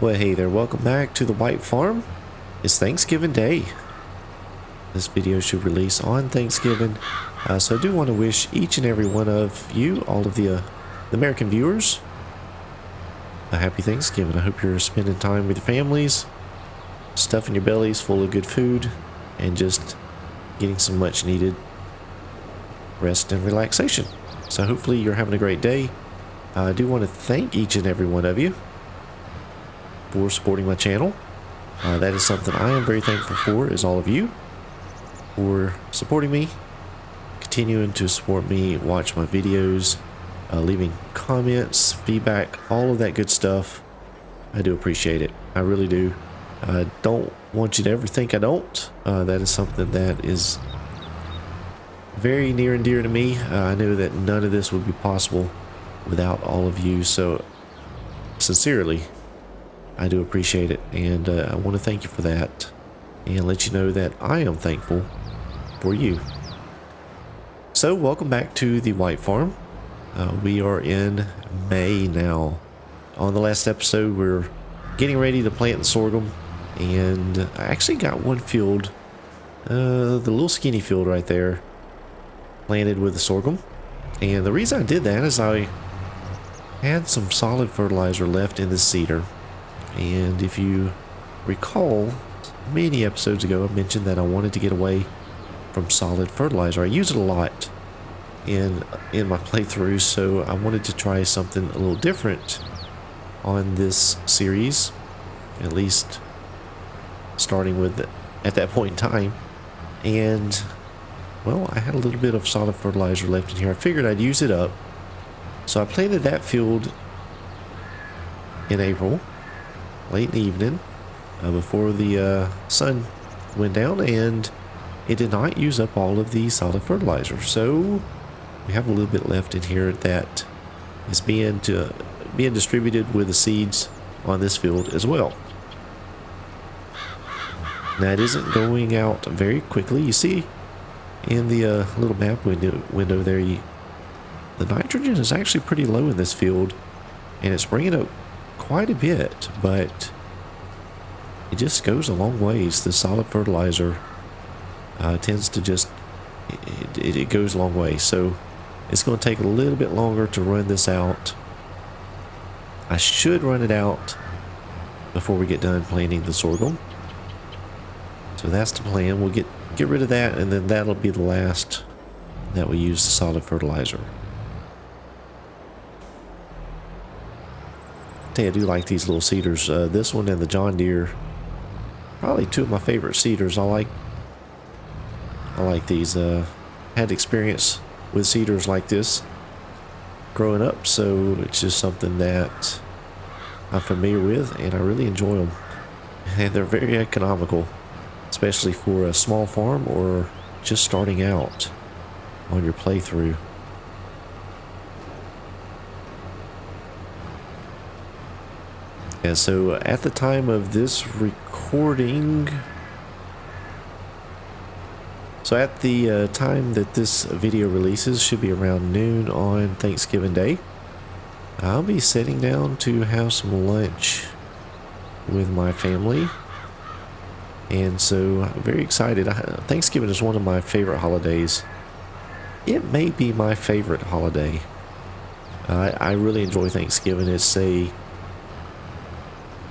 Well, hey there, welcome back to the White Farm. It's Thanksgiving Day. This video should release on Thanksgiving, so I do want to wish each and every one of you, all of the American viewers, a happy Thanksgiving. I hope you're spending time with your families, stuffing your bellies full of good food, and just getting some much needed rest and relaxation. So hopefully you're having a great day. I do want to thank each and every one of you for supporting my channel. That is something I am very thankful for, is all of you for supporting me, continuing to support me, watch my videos, leaving comments, feedback, all of that good stuff. I do appreciate it. I really do. I don't want you to ever think I don't. That is something that is very near and dear to me. I know that none of this would be possible without all of you, so sincerely I do appreciate it, and I want to thank you for that and let you know that I am thankful for you. So welcome back to the White Farm. We are in May now. On the last episode we're getting ready to plant the sorghum, and I actually got one field, the little skinny field right there, planted with the sorghum. And the reason I did that is I had some solid fertilizer left in the seeder. And if you recall, many episodes ago I mentioned that I wanted to get away from solid fertilizer. I use it a lot in my playthroughs, so I wanted to try something a little different on this series, at least starting with at that point in time. And well, I had a little bit of solid fertilizer left in here. I figured I'd use it up, so I planted that field in April, late in the evening, before the sun went down, and it did not use up all of the solid fertilizer. So we have a little bit left in here that is being distributed with the seeds on this field as well. Now it isn't going out very quickly. You see in the little map window there, the nitrogen is actually pretty low in this field, and it's bringing up quite a bit, but it just goes a long ways. The solid fertilizer tends to just it goes a long way, so it's going to take a little bit longer to run this out. I should run it out before we get done planting the sorghum, so that's the plan. We'll get rid of that, and then that'll be the last that we use the solid fertilizer. I do like these little seeders. This one and the John Deere, probably two of my favorite seeders. I like these. Had experience with seeders like this growing up, so it's just something that I'm familiar with, and I really enjoy them. And they're very economical, especially for a small farm or just starting out on your playthrough. And so at the time of this recording, so at the time that this video releases, should be around noon on Thanksgiving Day, I'll be sitting down to have some lunch with my family. And so I'm very excited. Thanksgiving is one of my favorite holidays. It may be my favorite holiday. I really enjoy Thanksgiving. It's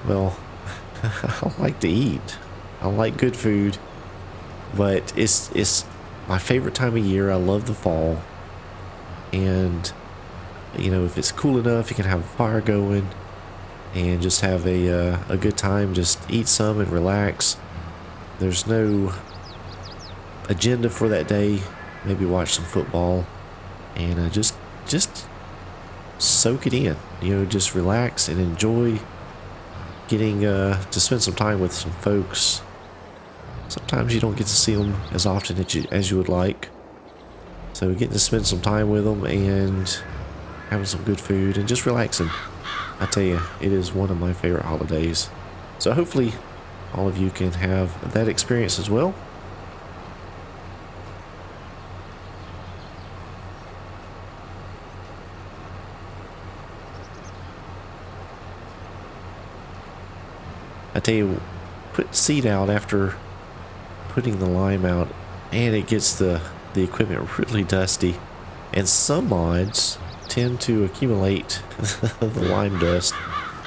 well, I like to eat. I like good food, but it's my favorite time of year. I love the fall, and you know, if it's cool enough, you can have a fire going and just have a good time. Just eat some and relax. There's no agenda for that day. Maybe watch some football and just soak it in. You know, just relax and enjoy getting to spend some time with some folks. Sometimes you don't get to see them as often as you would like, so getting to spend some time with them and having some good food and just relaxing, I tell you, it is one of my favorite holidays. So hopefully all of you can have that experience as well. tell you, put seed out after putting the lime out, and it gets the equipment really dusty. And some mods tend to accumulate the lime dust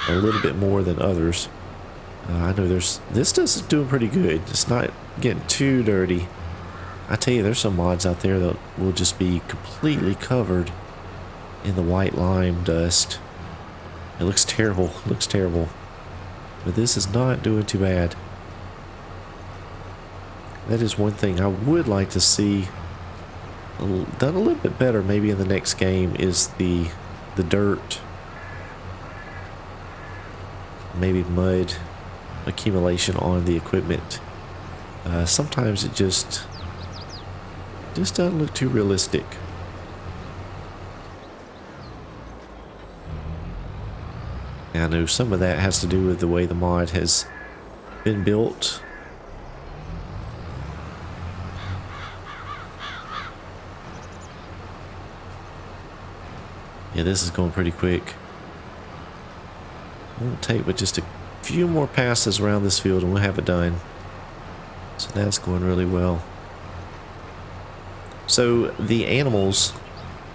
a little bit more than others. I know this is doing pretty good. It's not getting too dirty. I tell you, there's some mods out there that will just be completely covered in the white lime dust. It looks terrible. It looks terrible. But this is not doing too bad. That is one thing I would like to see done a little bit better maybe in the next game, is the dirt, maybe mud accumulation on the equipment. Sometimes it just doesn't look too realistic. I know some of that has to do with the way the mod has been built. Yeah, this is going pretty quick. Won't take but just a few more passes around this field and we'll have it done. So that's going really well. So the animals,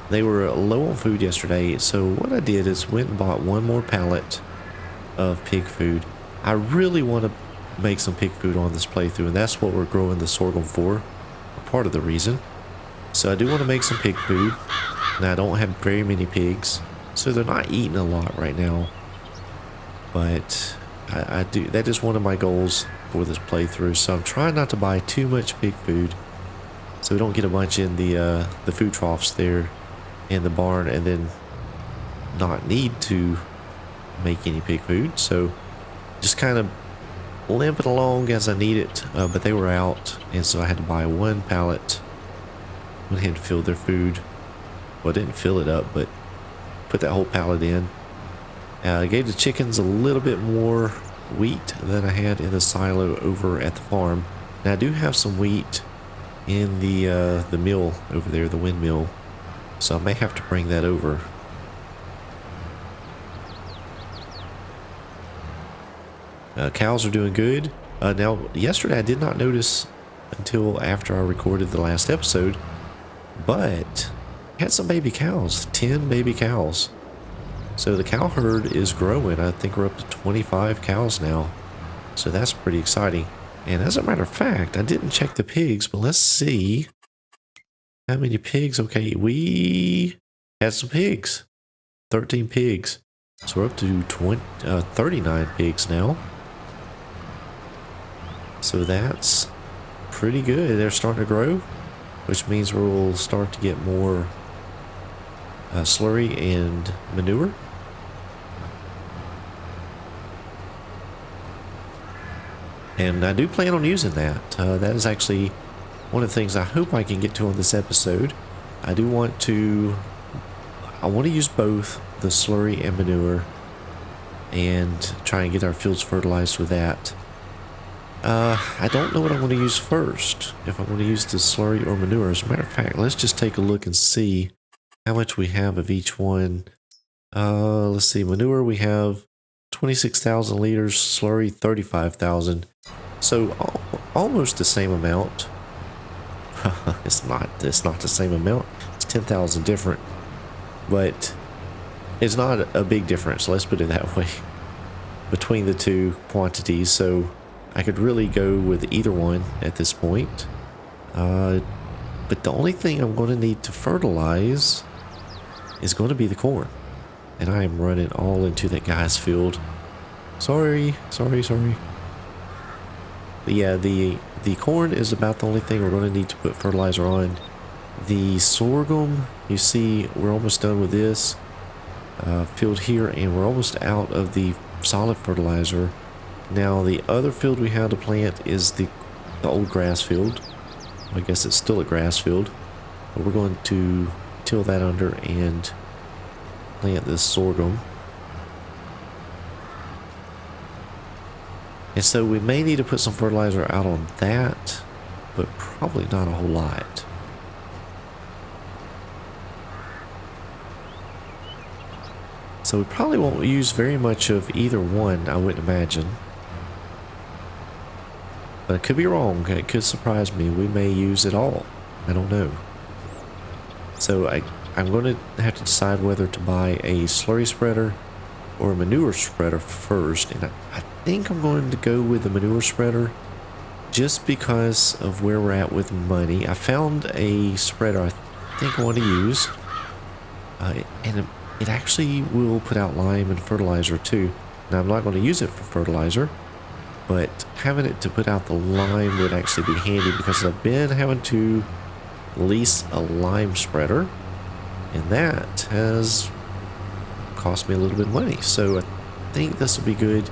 they were low on food yesterday, so what I did is went and bought one more pallet of pig food. I really want to make some pig food on this playthrough, and that's what we're growing the sorghum for, part of the reason. So I do want to make some pig food. Now I don't have very many pigs, so they're not eating a lot right now. But I do. That is one of my goals for this playthrough. So I'm trying not to buy too much pig food, so we don't get a bunch in the food troughs there in the barn, and then not need to make any pig food. So just kind of limping along as I need it. But they were out, and so I had to buy one pallet. Went ahead and filled their food. Well, I didn't fill it up, but put that whole pallet in. I gave the chickens a little bit more wheat than I had in the silo over at the farm. Now I do have some wheat in the mill over there, the windmill, so I may have to bring that over. Cows are doing good. Now, yesterday I did not notice until after I recorded the last episode, but had some baby cows, 10 baby cows. So the cow herd is growing. I think we're up to 25 cows now. So that's pretty exciting. And as a matter of fact, I didn't check the pigs, but let's see how many pigs. Okay, we had some pigs, 13 pigs. So we're up to 39 pigs now. So that's pretty good. They're starting to grow, which means we'll start to get more slurry and manure. And I do plan on using that. That is actually one of the things I hope I can get to on this episode. I want to use both the slurry and manure and try and get our fields fertilized with that. I don't know what I want to use first, if I want to use the slurry or manure. As a matter of fact, let's just take a look and see how much we have of each one. Let's see, manure we have 26,000 liters, slurry 35,000. So almost the same amount. It's not the same amount. It's 10,000 different, but it's not a big difference. Let's put it that way between the two quantities. So I could really go with either one at this point. But the only thing I'm going to need to fertilize is going to be the corn. And I am running all into that guy's field. Sorry. But yeah, the corn is about the only thing we're going to need to put fertilizer on. The sorghum, you see, we're almost done with this field here, and we're almost out of the solid fertilizer. Now the other field we have to plant is the old grass field. I guess it's still a grass field, but we're going to till that under and plant this sorghum. And so we may need to put some fertilizer out on that, but probably not a whole lot. So we probably won't use very much of either one, I wouldn't imagine. But I could be wrong. It could surprise me. We may use it all. I don't know. So I'm going to have to decide whether to buy a slurry spreader or a manure spreader first. And I think I'm going to go with the manure spreader just because of where we're at with money. I found a spreader I think I want to use. And it actually will put out lime and fertilizer too. Now I'm not going to use it for fertilizer, but having it to put out the lime would actually be handy because I've been having to lease a lime spreader, and that has cost me a little bit of money. So I think this will be good.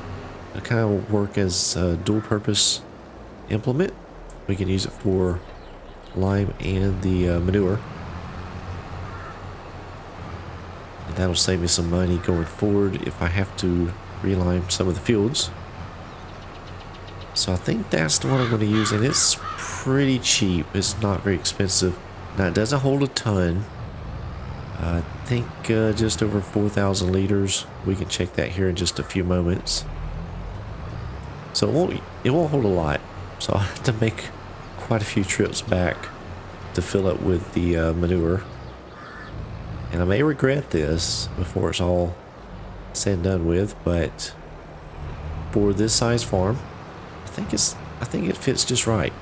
It'll kind of work as a dual purpose implement. We can use it for lime and the manure. And that'll save me some money going forward if I have to relime some of the fields. So I think that's the one I'm going to use, and it's pretty cheap. It's not very expensive. Now it doesn't hold a ton. I think just over 4,000 liters. We can check that here in just a few moments. So it won't hold a lot. So I'll have to make quite a few trips back to fill up with the manure. And I may regret this before it's all said and done with, but for this size farm, I think it fits just right.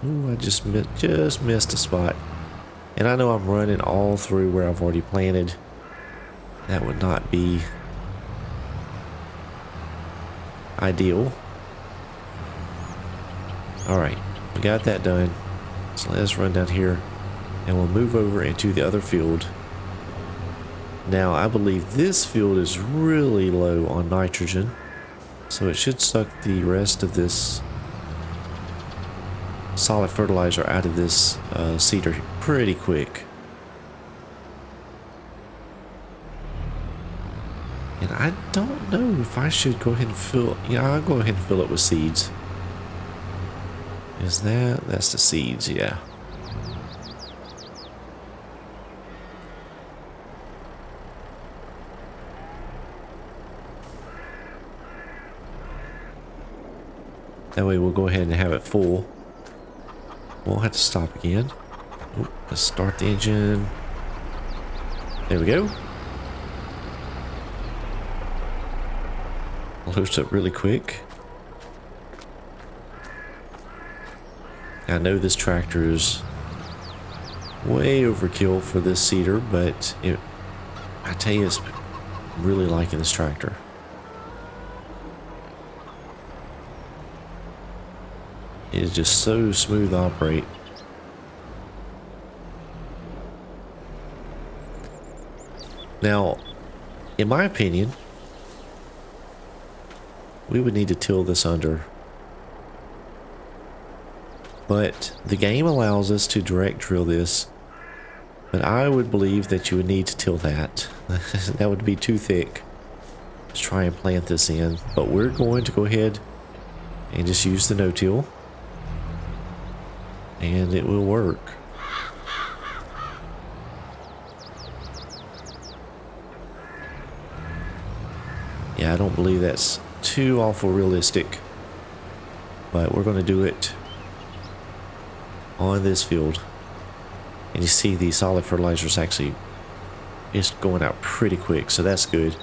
Ooh, I just missed a spot. And I know I'm running all through where I've already planted. That would not be ideal. Alright, we got that done. So let's run down here and we'll move over into the other field. Now I believe this field is really low on nitrogen, so it should suck the rest of this solid fertilizer out of this seeder pretty quick. And I don't know if I should go ahead and fill. Yeah, I'll go ahead and fill it with seeds. That's the seeds, yeah. That way we'll go ahead and have it full. Won't have to stop again. Ooh, let's start the engine. There we go. Loads up really quick. I know this tractor is way overkill for this seeder, but I tell you, it's really liking this tractor. It is just so smooth to operate. Now, in my opinion, we would need to till this under. But the game allows us to direct drill this. But I would believe that you would need to till that. That would be too thick to try and plant this in. But we're going to go ahead and just use the no-till. And it will work. Yeah, I don't believe that's too awful realistic, but we're going to do it on this field. And you see the solid fertilizers actually is going out pretty quick, so that's good.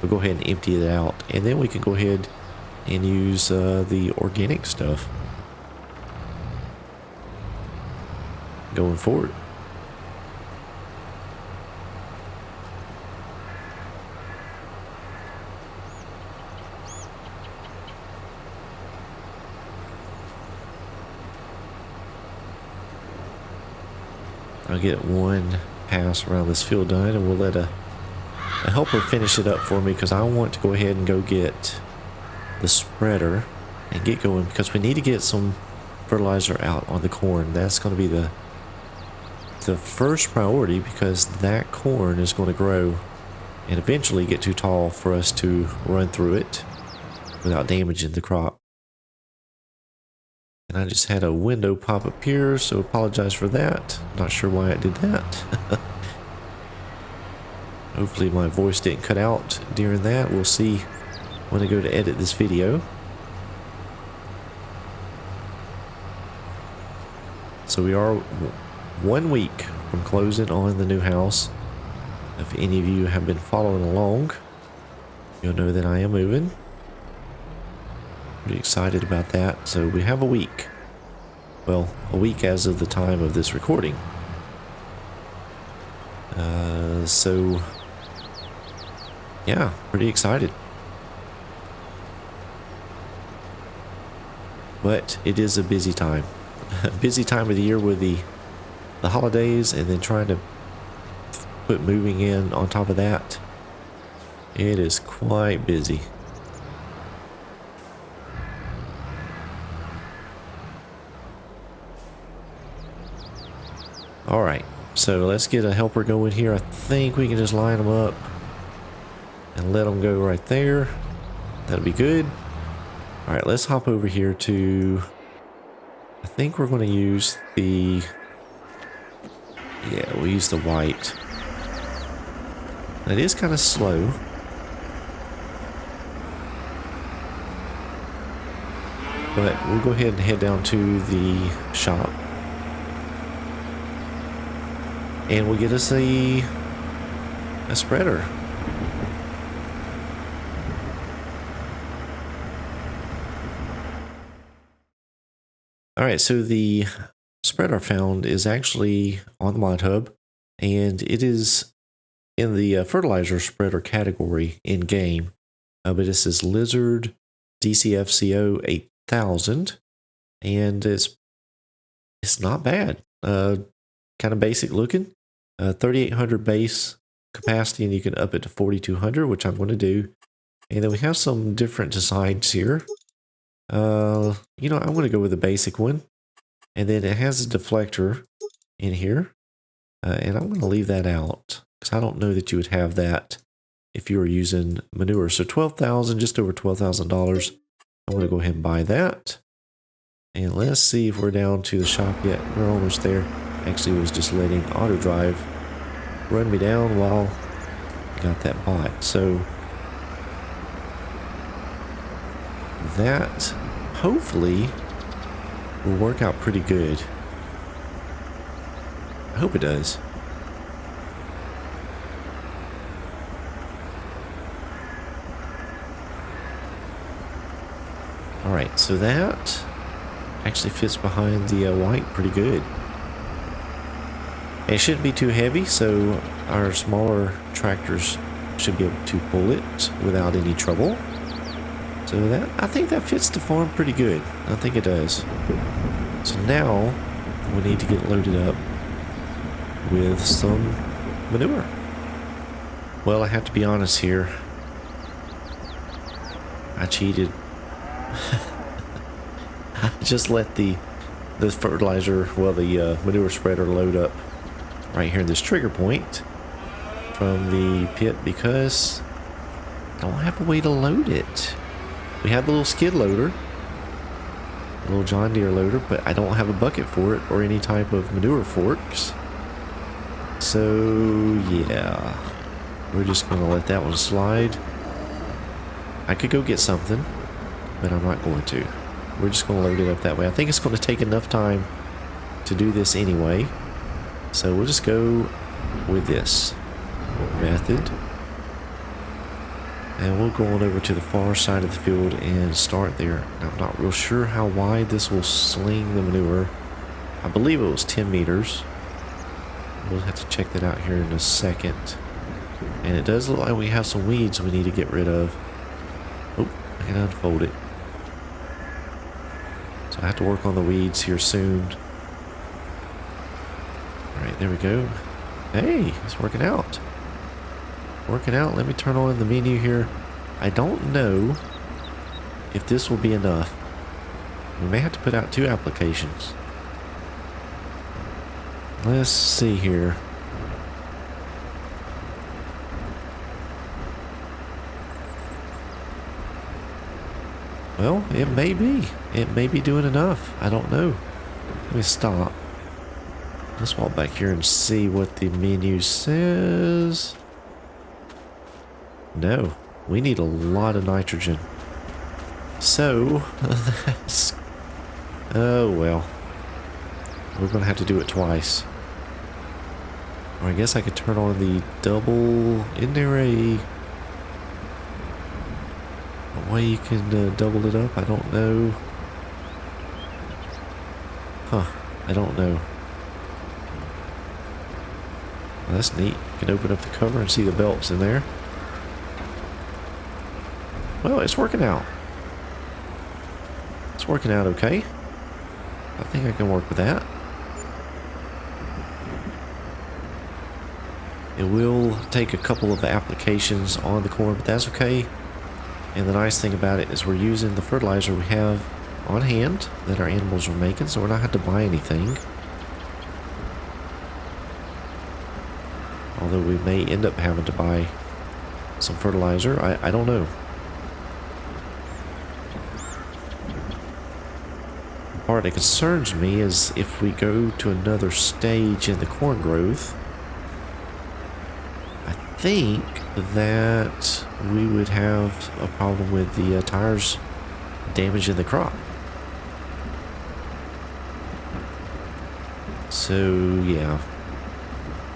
We'll go ahead and empty it out, and then we can go ahead and use the organic stuff going forward. I'll get one pass around this field done, and we'll let a helper finish it up for me, because I want to go ahead and go get the spreader and get going, because we need to get some fertilizer out on the corn. That's going to be the first priority, because that corn is going to grow and eventually get too tall for us to run through it without damaging the crop. And I just had a window pop up here, so apologize for that. Not sure why I did that. Hopefully my voice didn't cut out during that. We'll see when I go to edit this video. So we are 1 week from closing on the new house. If any of you have been following along, you'll know that I am moving. Pretty excited about that. So we have a week. Well, a week as of the time of this recording. So yeah, pretty excited. But it is a busy time. A busy time of the year with the holidays, and then trying to put moving in on top of that. It is quite busy. Alright, so let's get a helper going here. I think we can just line them up and let them go right there. That'll be good. Alright, let's hop over here to... I think we're going to use the... Yeah, we'll use the white. It is kind of slow. But we'll go ahead and head down to the shop. And we'll get us a spreader. Alright, so the spreader I found is actually on the mod hub, and it is in the fertilizer spreader category in game. But it says Lizard DCFCO 8000, and it's not bad. Kind of basic looking. 3800 base capacity, and you can up it to 4200, which I'm going to do. And then we have some different designs here. You know, I'm going to go with the basic one. And then it has a deflector in here. And I'm going to leave that out, because I don't know that you would have that if you were using manure. So $12,000, just over $12,000. I'm going to go ahead and buy that. And let's see if we're down to the shop yet. We're almost there. Actually, was just letting auto drive run me down while I got that bought. So that hopefully will work out pretty good. I hope it does. Alright, so that actually fits behind the white pretty good. It shouldn't be too heavy, so our smaller tractors should be able to pull it without any trouble. So that, I think that fits the farm pretty good. I think it does. So now we need to get loaded up with some manure. Well, I have to be honest here. I cheated. I just let the fertilizer, well, the manure spreader load up right here in this trigger point from the pit, because I don't have a way to load it. We have the little skid loader, the little John Deere loader, but I don't have a bucket for it or any type of manure forks. So yeah, we're just gonna let that one slide. I could go get something, but I'm not going to. We're just gonna load it up that way. I think it's gonna take enough time to do this anyway. So we'll just go with this method. And we'll go on over to the far side of the field and start there. Now, I'm not real sure how wide this will sling the manure. I believe it was 10 meters. We'll have to check that out here in a second. And it does look like we have some weeds we need to get rid of. Oh, I can unfold it. So I have to work on the weeds here soon. Alright, there we go. Hey, it's working out. Working out. Let me turn on the menu here. I don't know if this will be enough. We may have to put out 2 applications. Let's see here. Well, it may be. It may be doing enough. I don't know. Let me stop. Let's walk back here and see what the menu says. No, We need a lot of nitrogen. So, that's... Oh, well. We're going to have to do it twice. Or I guess I could turn on the double... Isn't there a way you can double it up? I don't know. Huh. I don't know. Well, that's neat. You can open up the cover and see the belts in there. Well, it's working out. It's working out okay. I think I can work with that. It will take a couple of applications on the corn, but that's okay. And the nice thing about it is we're using the fertilizer we have on hand that our animals are making, so we're not having to buy anything. Although we may end up having to buy some fertilizer. I don't know. The part that concerns me is if we go to another stage in the corn growth, I think that we would have a problem with the tires damaging the crop. So yeah,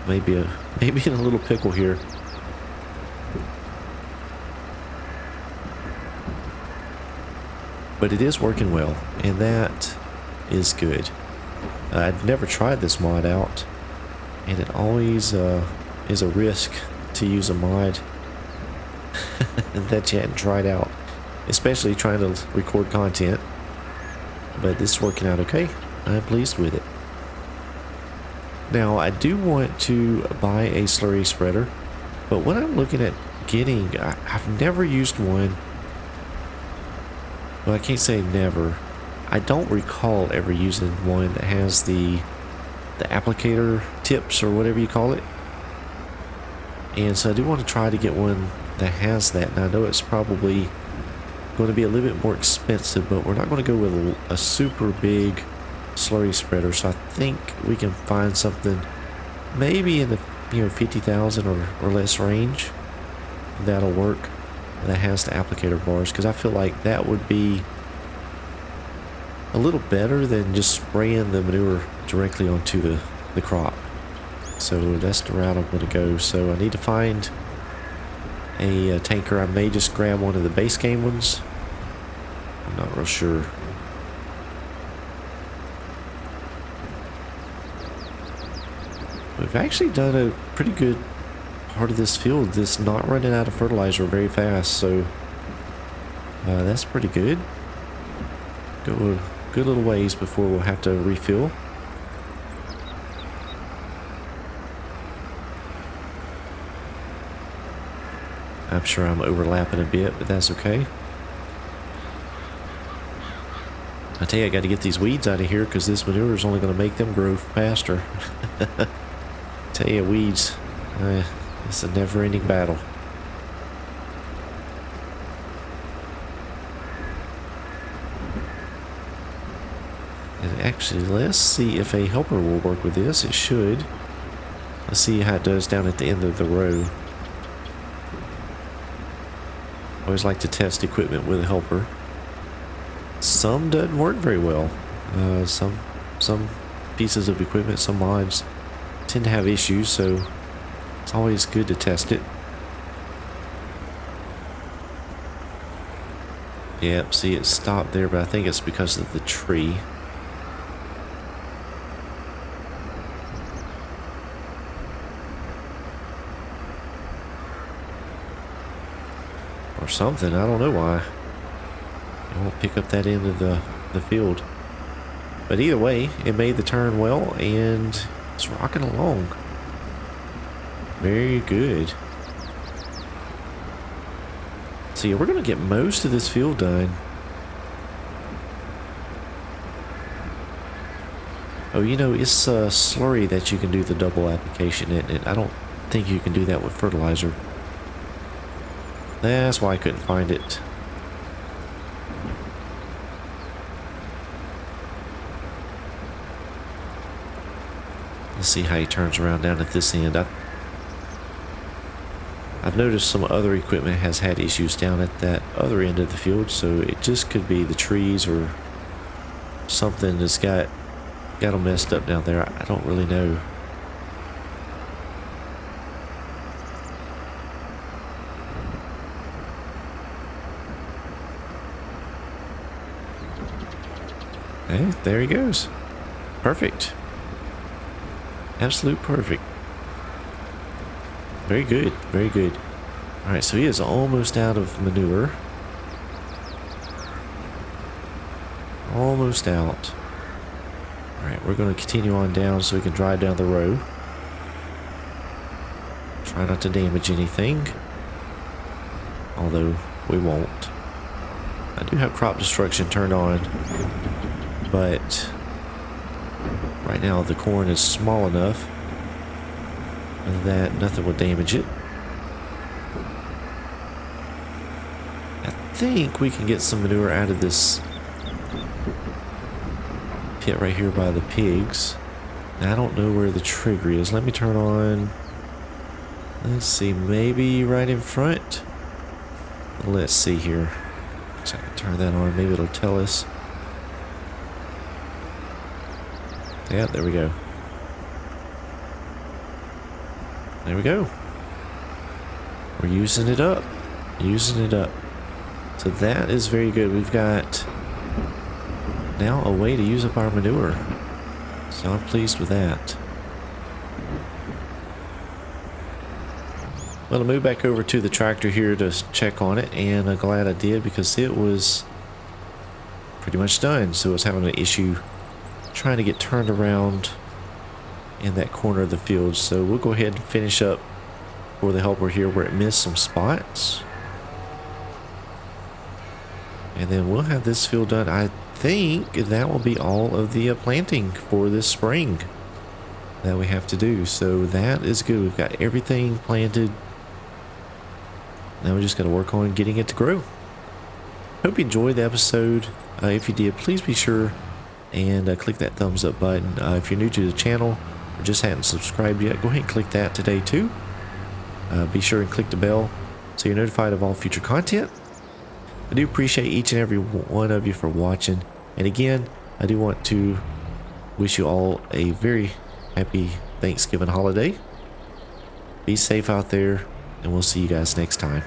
maybe in a little pickle here. But it is working well, and that is good. I'd never tried this mod out, and it always is a risk to use a mod that you hadn't tried out, especially trying to record content. But this is working out okay. I'm pleased with it. Now, I do want to buy a slurry spreader, but what I'm looking at getting, I've never used one. Well, I can't say never. I don't recall ever using one that has the applicator tips or whatever you call it. And so I do want to try to get one that has that. And I know it's probably going to be a little bit more expensive, but we're not going to go with a super big slurry spreader. So I think we can find something maybe in the 50,000 or less range that'll work, that has the applicator bars, because I feel like that would be a little better than just spraying the manure directly onto the crop. So that's the route I'm going to go. So I need to find a tanker. I may just grab one of the base game ones. I'm not real sure. We've actually done a pretty good part of this field, this not running out of fertilizer very fast, so that's pretty good. Go a good little ways before we'll have to refill. I'm sure I'm overlapping a bit, but that's okay. I tell you, I got to get these weeds out of here because this manure is only going to make them grow faster. Tell you, weeds, it's a never-ending battle. And actually, let's see if a helper will work with this. It should. Let's see how it does down at the end of the row. I always like to test equipment with a helper. Some doesn't work very well. Some pieces of equipment, some mods tend to have issues, so it's always good to test it. Yep, see, it stopped there, but I think it's because of the tree. Or something, I don't know why. It won't pick up that end of the field. But either way, it made the turn well, and it's rocking along. Very good. So yeah, we're going to get most of this field done. Oh, it's a slurry that you can do the double application in it. I don't think you can do that with fertilizer. That's why I couldn't find it. Let's see how he turns around down at this end. I I've noticed some other equipment has had issues down at that other end of the field, so it just could be the trees or something that's got them messed up down there. I don't really know. Hey, there he goes. Perfect. Absolute perfect. Very good. Very good. Alright, so he is almost out of manure. Almost out. Alright, we're going to continue on down so we can drive down the row. Try not to damage anything. Although, we won't. I do have crop destruction turned on. But right now the corn is small enough that nothing will damage it. I think we can get some manure out of this pit right here by the pigs. Now, I don't know where the trigger is. Let me turn on. Let's see, maybe right in front. Let's see here. So I can turn that on. Maybe it'll tell us. Yeah, there we go. There we go. We're using it up. Using it up. So that is very good. We've got now a way to use up our manure. So I'm pleased with that. Well, I moved back over to the tractor here to check on it, and I'm glad I did because it was pretty much done. So it was having an issue trying to get turned around in that corner of the field. So we'll go ahead and finish up for the helper here where it missed some spots, and then we'll have this field done. I think that will be all of the planting for this spring that we have to do. So that is good. We've got everything planted. Now we're just going to work on getting it to grow. Hope you enjoyed the episode. If you did, please be sure and click that thumbs up button. If you're new to the channel or just haven't subscribed yet, go ahead and click that today too. Be sure and click the bell so you're notified of all future content. I do appreciate each and every one of you for watching, and again, I do want to wish you all a very happy Thanksgiving holiday. Be safe out there, and we'll see you guys next time.